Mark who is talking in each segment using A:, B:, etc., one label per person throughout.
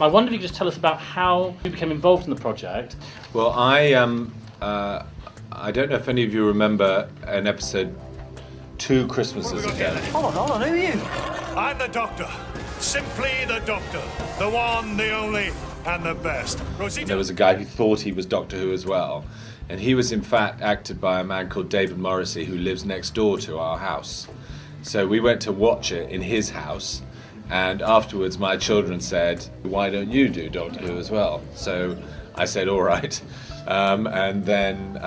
A: I wonder if you could just tell us about how you became involved in the project.
B: Well, I don't know if any of you remember an episode 2 Christmases ago.
C: Hold on, who are you?
D: I'm the Doctor. Simply the Doctor. The one, the only, and the best. Rosita.
B: There was a guy who thought he was Doctor Who as well. And he was in fact acted by a man called David Morrissey, who lives next door to our house. So we went to watch it in his house. And afterwards my children said, why don't you do Doctor Who as well? So I said, all right. And then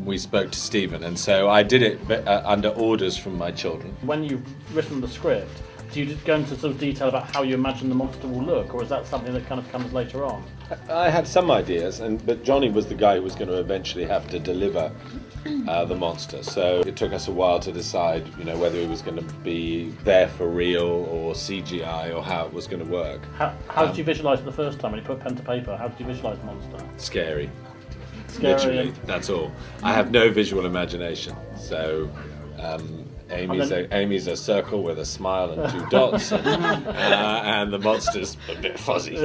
B: we spoke to Stephen. And so I did it under orders from my children.
A: When you've written the script, do you just go into sort of detail about how you imagine the monster will look, or is that something that kind of comes later on?
B: I had some ideas, but Johnny was the guy who was going to eventually have to deliver the monster. So it took us a while to decide, whether it was going to be there for real or CGI or how it was going to work.
A: How did you visualise it the first time when you put pen to paper? How did you visualise the monster?
B: Scary.
A: Scary.
B: Literally, that's all. I have no visual imagination, so. Amy's a circle with a smile and 2 dots, and the monster's a bit fuzzy.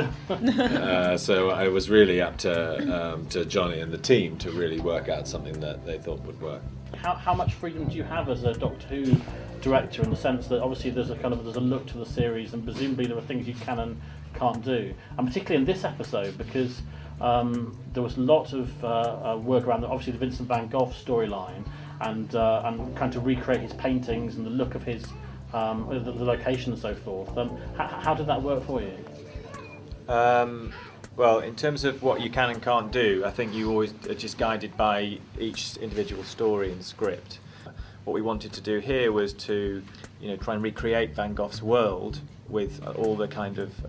B: So I was really up to Johnny and the team to really work out something that they thought would work.
A: How much freedom do you have as a Doctor Who director, in the sense that obviously there's a look to the series, and presumably there are things you can and can't do, and particularly in this episode because there was a lot of work around obviously the Vincent van Gogh storyline. And trying to recreate his paintings and the look of his the location and so forth. How did that work for you?
E: Well, in terms of what you can and can't do, I think you always are just guided by each individual story and script. What we wanted to do here was to, try and recreate Van Gogh's world with all the kind of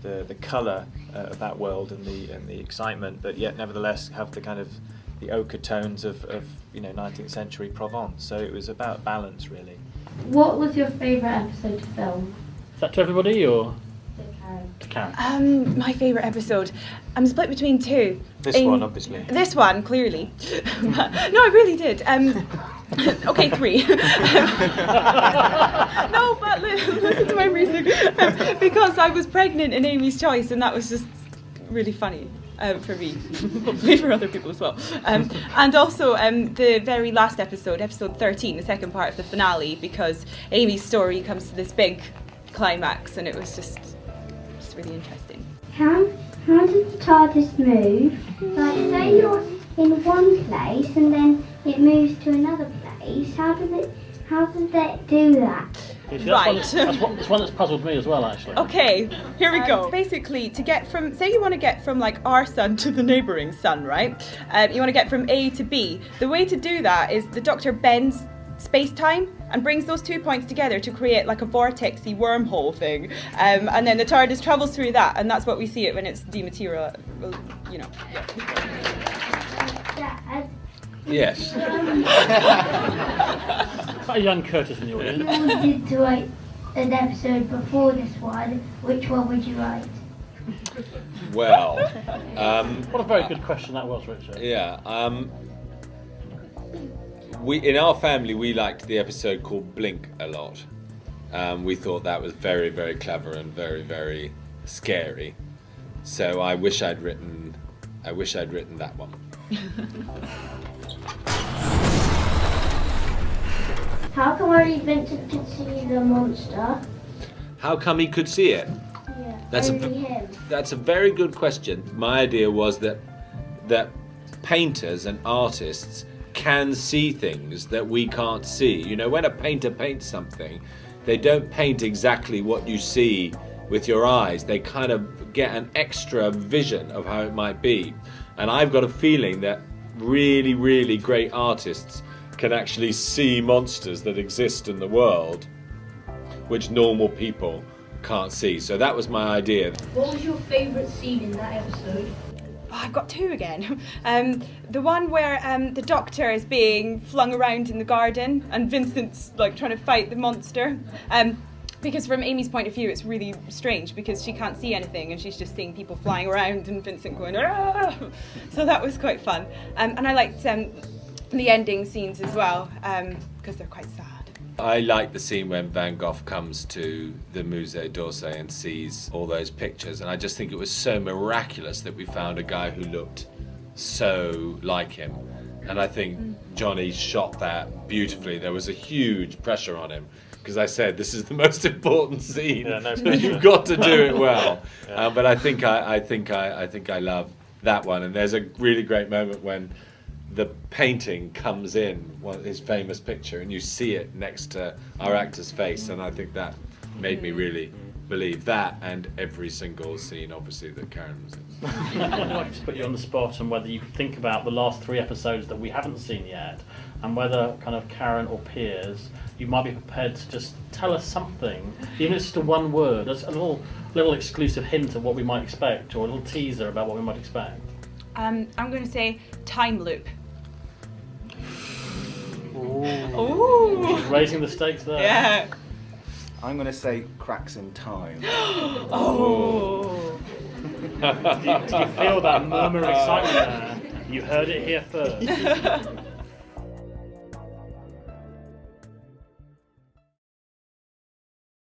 E: the colour of that world and the excitement, but yet nevertheless have the kind of the ochre tones of 19th century Provence. So it was about balance, really.
F: What was your favourite episode to film?
A: Is that to everybody or?
F: To Karen.
A: To Karen.
G: My favourite episode. I'm split between 2.
E: This one, obviously.
G: This one, clearly. No, I really did. Okay, 3. No, but listen to my reasoning. Because I was pregnant in Amy's Choice, and that was just really funny. For me, hopefully for other people as well. And also the very last episode, episode 13, the second part of the finale, because Amy's story comes to this big climax, and it was just really interesting.
F: How did the TARDIS move? Like, say you're in one place and then it moves to another place. How did it do that?
G: Right.
A: That's one that's puzzled me as well, actually.
G: Okay, here we go. Basically, to get from, say you want to get from like our sun to the neighbouring sun, right? You want to get from A to B. The way to do that is the Doctor bends space-time and brings those 2 points together to create like a vortexy wormhole thing. And then the TARDIS travels through that, and that's what we see it when it's dematerial,
F: Dad,
B: Yes.
A: Quite a young Curtis in the audience.
F: if you wanted to write an episode before this one, which one would you write?
B: Well.
A: What a very good question that was, Richard.
B: Yeah. In our family, we liked the episode called Blink a lot. We thought that was very, very clever and very, very scary. So I wish I'd written that one.
F: How come only Vincent could see the monster?
B: How come he could see it?
F: Yeah, only him.
B: That's a very good question. My idea was that painters and artists can see things that we can't see. When a painter paints something, they don't paint exactly what you see with your eyes. They kind of get an extra vision of how it might be. And I've got a feeling that really, really great artists can actually see monsters that exist in the world which normal people can't see. So that was my idea.
F: What was your favourite scene in that episode?
G: Oh, I've got 2 again. The one where the Doctor is being flung around in the garden and Vincent's like trying to fight the monster. Because from Amy's point of view, it's really strange because she can't see anything and she's just seeing people flying around and Vincent going, "Argh!" So that was quite fun. And I liked the ending scenes as well, because they're quite sad.
B: I like the scene when Van Gogh comes to the Musée d'Orsay and sees all those pictures, and I just think it was so miraculous that we found a guy who looked so like him. And I think Johnny shot that beautifully. There was a huge pressure on him, because I said this is the most important scene.
E: Yeah, no
B: so
E: pressure.
B: you've got to do it well.
E: Yeah.
B: But I think I love that one. And there's a really great moment when the painting comes in, his famous picture, and you see it next to our actor's face, and I think that made me really believe that, and every single scene, obviously, that Karen was in.
A: I'd like to put you on the spot and whether you could think about the last 3 episodes that we haven't seen yet, and whether kind of Karen or Piers, you might be prepared to just tell us something, even if it's just a one word, a little exclusive hint of what we might expect, or a little teaser about what we might expect.
G: I'm going to say time loop.
A: Ooh. Raising the stakes there.
G: Yeah.
C: I'm going to say cracks in time.
G: Oh.
A: Do you feel that murmur of excitement there? You heard it here first.